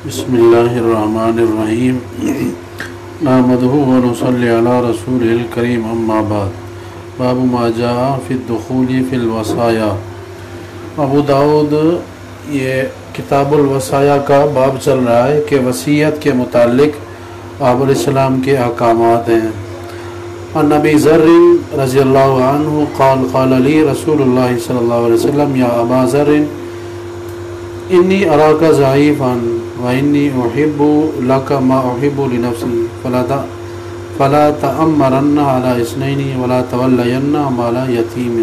بسم اللہ الرحمن الرحیم نحمدہ ونصلی علی رسول الکریم اما بعد باب ما جاء فی الدخول فی الوصایا۔ ابو داؤد یہ کتاب الوصایا کا باب چل رہا ہے کہ وصیت کے متعلق آپ علیہ السلام کے احکامات ہیں۔ عن ابی ذر رضی اللہ عنہ قال قال لی رسول اللہ صلی اللہ علیہ وسلم یا ابا ذر انی اراک ضعیفا وانی احب لک ما احب لنفسی فلا تأمرن علی اثنین ولا تولین مال یتیم۔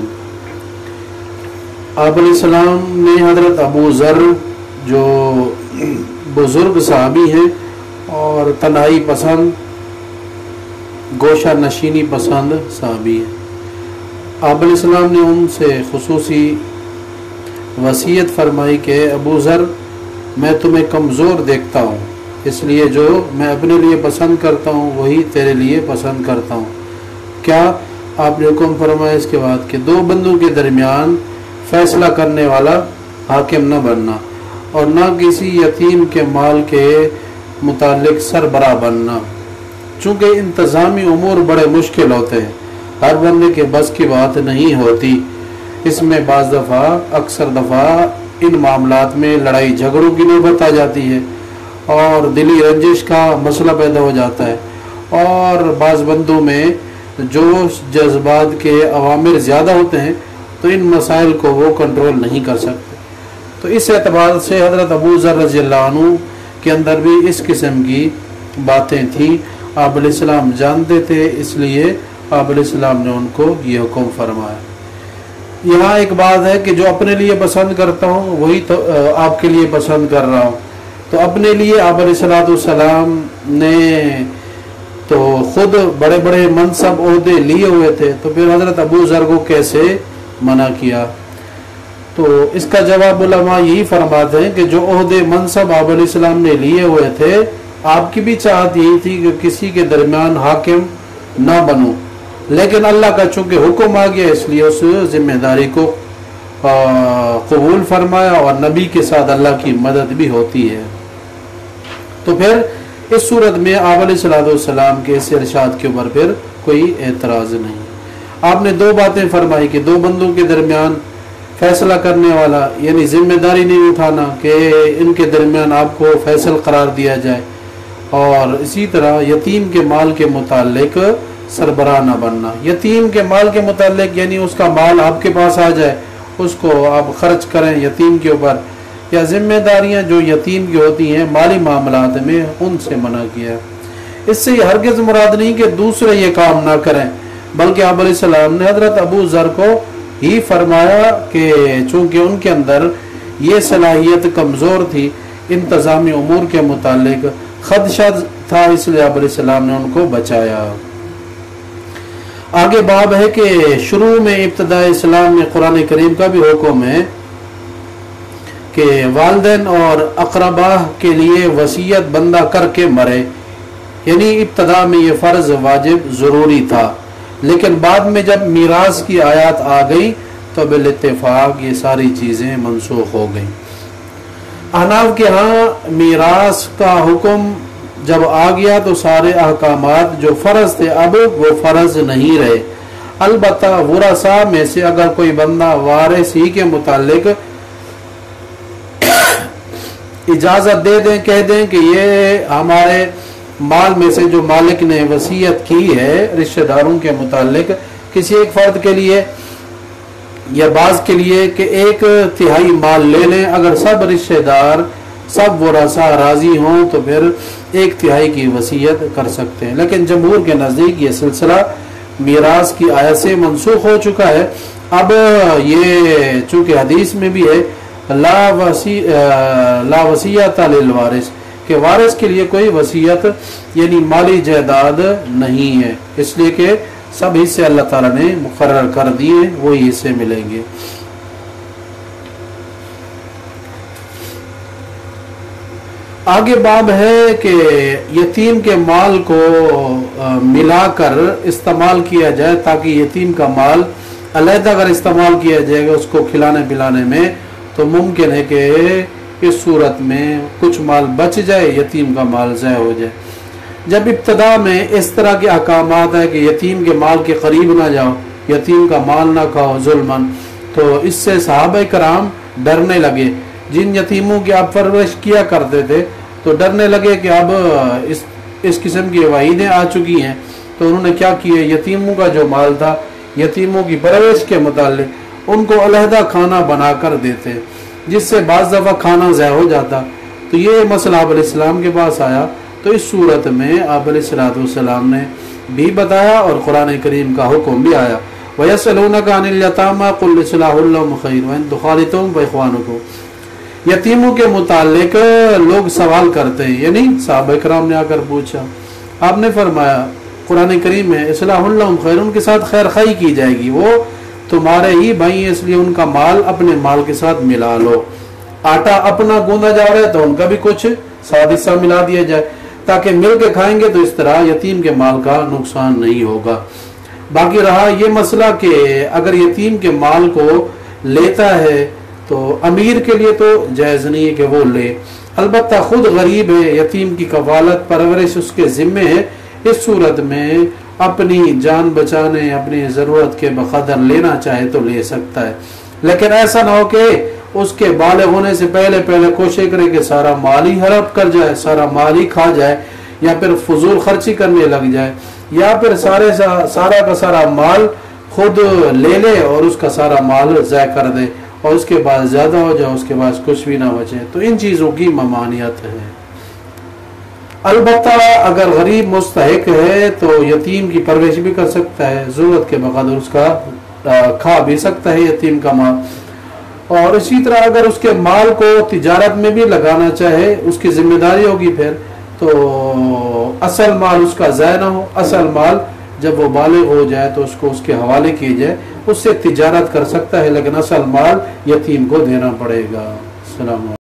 آپ علیہ السلام نے حضرت ابو ذر جو بزرگ صحابی ہیں اور تنہائی پسند گوشہ نشینی پسند صحابی ہیں، آپ علیہ السلام نے ان سے خصوصی وصیت فرمائی کہ ابو ذر میں تمہیں کمزور دیکھتا ہوں، اس لیے جو میں اپنے لیے پسند کرتا ہوں وہی تیرے لیے پسند کرتا ہوں۔ کیا آپ نے حکم فرمایا اس کے بعد کہ دو بندوں کے درمیان فیصلہ کرنے والا حاکم نہ بننا اور نہ کسی یتیم کے مال کے متعلق سربراہ بننا، چونکہ انتظامی امور بڑے مشکل ہوتے ہیں، ہر بندے کے بس کی بات نہیں ہوتی۔ اس میں بعض دفعہ اکثر دفعہ ان معاملات میں لڑائی جھگڑوں کی نوبت آ جاتی ہے اور دلی رنجش کا مسئلہ پیدا ہو جاتا ہے، اور بعض بندوں میں جوش جذبات کے عوامر زیادہ ہوتے ہیں تو ان مسائل کو وہ کنٹرول نہیں کر سکتے۔ تو اس اعتبار سے حضرت ابو ذر رضی اللہ عنہ کے اندر بھی اس قسم کی باتیں تھیں، آپ علیہ السلام جانتے تھے، اس لیے آپ علیہ السلام نے ان کو یہ حکم فرمایا۔ یہاں ایک بات ہے کہ جو اپنے لیے پسند کرتا ہوں وہی تو آپ کے لیے پسند کر رہا ہوں، تو اپنے لیے آپ علیہ السلام نے تو خود بڑے بڑے منصب عہدے لیے ہوئے تھے، تو پھر حضرت ابو ذر کو کیسے منع کیا؟ تو اس کا جواب علماء یہی فرماتے ہیں کہ جو عہدے منصب آپ علیہ السلام نے لیے ہوئے تھے، آپ کی بھی چاہت یہی تھی کہ کسی کے درمیان حاکم نہ بنو، لیکن اللہ کا چونکہ حکم آ گیا اس لیے اس ذمہ داری کو قبول فرمایا، اور نبی کے ساتھ اللہ کی مدد بھی ہوتی ہے۔ تو پھر اس صورت میں آپ علیہ السلام کے اس ارشاد کے اوپر پھر کوئی اعتراض نہیں۔ آپ نے دو باتیں فرمائی کہ دو بندوں کے درمیان فیصلہ کرنے والا، یعنی ذمہ داری نہیں اٹھانا کہ ان کے درمیان آپ کو فیصل قرار دیا جائے، اور اسی طرح یتیم کے مال کے متعلق سربراہ نہ بننا۔ یتیم کے مال کے متعلق یعنی اس کا مال آپ کے پاس آ جائے، اس کو آپ خرچ کریں یتیم کے اوپر، یا ذمہ داریاں جو یتیم کی ہوتی ہیں مالی معاملات میں، ان سے منع کیا۔ اس سے یہ ہرگز مراد نہیں کہ دوسرے یہ کام نہ کریں، بلکہ آپ علیہ السلام نے حضرت ابو ذر کو ہی فرمایا کہ چونکہ ان کے اندر یہ صلاحیت کمزور تھی، انتظامی امور کے متعلق خدشہ تھا، اس لیے آپ علیہ السلام نے ان کو بچایا۔ آگے باب ہے کہ شروع میں ابتداء اسلام میں قرآن کریم کا بھی حکم ہے کہ والدین اور اقربا کے لیے وصیت بندہ کر کے مرے، یعنی ابتدا میں یہ فرض واجب ضروری تھا، لیکن بعد میں جب میراث کی آیات آ گئی تو بالاتفاق یہ ساری چیزیں منسوخ ہو گئیں۔ احناف کے ہاں میراث کا حکم جب آ گیا تو سارے احکامات جو فرض تھے اب وہ فرض نہیں رہے، البتہ ورثاء میں سے اگر کوئی بندہ وارث ہی کے متعلق اجازت دے دیں، کہہ دیں کہ یہ ہمارے مال میں سے جو مالک نے وصیت کی ہے رشتہ داروں کے متعلق کسی ایک فرد کے لیے یا بعض کے لیے کہ 1/3 مال لے لیں، اگر سب رشتہ دار سب ورثاء راضی ہوں تو پھر 1/3 کی وصیت کر سکتے ہیں، لیکن جمہور کے نزدیک یہ سلسلہ میراث کی آیت سے منسوخ ہو چکا ہے۔ اب یہ چونکہ حدیث میں بھی ہے لا وصیت للوارث، کہ وارث کے لیے کوئی وصیت یعنی مالی جائیداد نہیں ہے، اس لیے کہ سب حصے اللہ تعالیٰ نے مقرر کر دیے، وہی حصے ملیں گے۔ آگے باب ہے کہ یتیم کے مال کو ملا کر استعمال کیا جائے، تاکہ یتیم کا مال علیحدہ اگر استعمال کیا جائے گا اس کو کھلانے پلانے میں تو ممکن ہے کہ اس صورت میں کچھ مال بچ جائے، یتیم کا مال ضائع ہو جائے۔ جب ابتدا میں اس طرح کے احکامات ہیں کہ یتیم کے مال کے قریب نہ جاؤ، یتیم کا مال نہ کھاؤ ظلماً، تو اس سے صحابہ کرام ڈرنے لگے۔ جن یتیموں کی آپ پرورش کیا کرتے تھے تو ڈرنے لگے کہ اب اس قسم کی وعیدیں آ چکی ہیں، تو انہوں نے کیا کیا، یتیموں کا جو مال تھا، یتیموں کی پرورش کے متعلق ان کو علیحدہ کھانا بنا کر دیتے، جس سے بعض دفعہ کھانا ضائع ہو جاتا۔ تو یہ مسئلہ آپ علیہ السلام کے پاس آیا، تو اس صورت میں آپ علیہ السلام نے بھی بتایا اور قرآن کریم کا حکم بھی آیا، وَيَسْأَلُونَكَ عَنِ الْيَتَامَى قُلْ إِصْلَاحٌ لَهُمْ خَيْرٌ وَإِن تُخَالِطُوهُمْ فَإِخْوَانُكُمْ۔ یتیموں کے متعلق لوگ سوال کرتے ہیں، یعنی صحابہ کرام نے آ کر پوچھا، آپ نے فرمایا قرآن کریم میں اصلاح لہم خیر، ان کے ساتھ خیر خواہی کی جائے گی، وہ تمہارے ہی بھائی ہیں، اس لیے ان کا مال اپنے مال کے ساتھ ملا لو۔ آٹا اپنا گوندا جا رہا ہے تو ان کا بھی کچھ ساتھ حصہ ملا دیا جائے، تاکہ مل کے کھائیں گے تو اس طرح یتیم کے مال کا نقصان نہیں ہوگا۔ باقی رہا یہ مسئلہ کہ اگر یتیم کے مال کو لیتا ہے تو امیر کے لیے تو جائز نہیں ہے کہ وہ لے، البتہ خود غریب ہے، یتیم کی کفالت پرورش اس کے ذمے ہے، اس صورت میں اپنی جان بچانے، اپنی ضرورت کے بقدر لینا چاہے تو لے سکتا ہے، لیکن ایسا نہ ہو کہ اس کے بالغ ہونے سے پہلے کوشش کرے کہ سارا مال ہی ہڑپ کر جائے، سارا مال ہی کھا جائے، یا پھر فضول خرچی کرنے لگ جائے، یا پھر سارا کا سارا مال خود لے لے اور اس کا سارا مال ضائع کر دے اور اس کے بعد زیادہ ہو جائے، اس کے بعد کچھ بھی نہ بچے، تو ان چیزوں کی ممانعت ہے۔ البتہ اگر غریب مستحق ہے تو یتیم کی پرورش بھی کر سکتا ہے، ضرورت کے بقدر اس کا کھا بھی سکتا ہے یتیم کا مال، اور اسی طرح اگر اس کے مال کو تجارت میں بھی لگانا چاہے، اس کی ذمہ داری ہوگی پھر تو اصل مال اس کا ضائع نہ ہو، اصل مال جب وہ بالغ ہو جائے تو اس کو اس کے حوالے کیے جائے، اس سے تجارت کر سکتا ہے، لیکن اصل مال یتیم کو دینا پڑے گا۔ السلام علیکم۔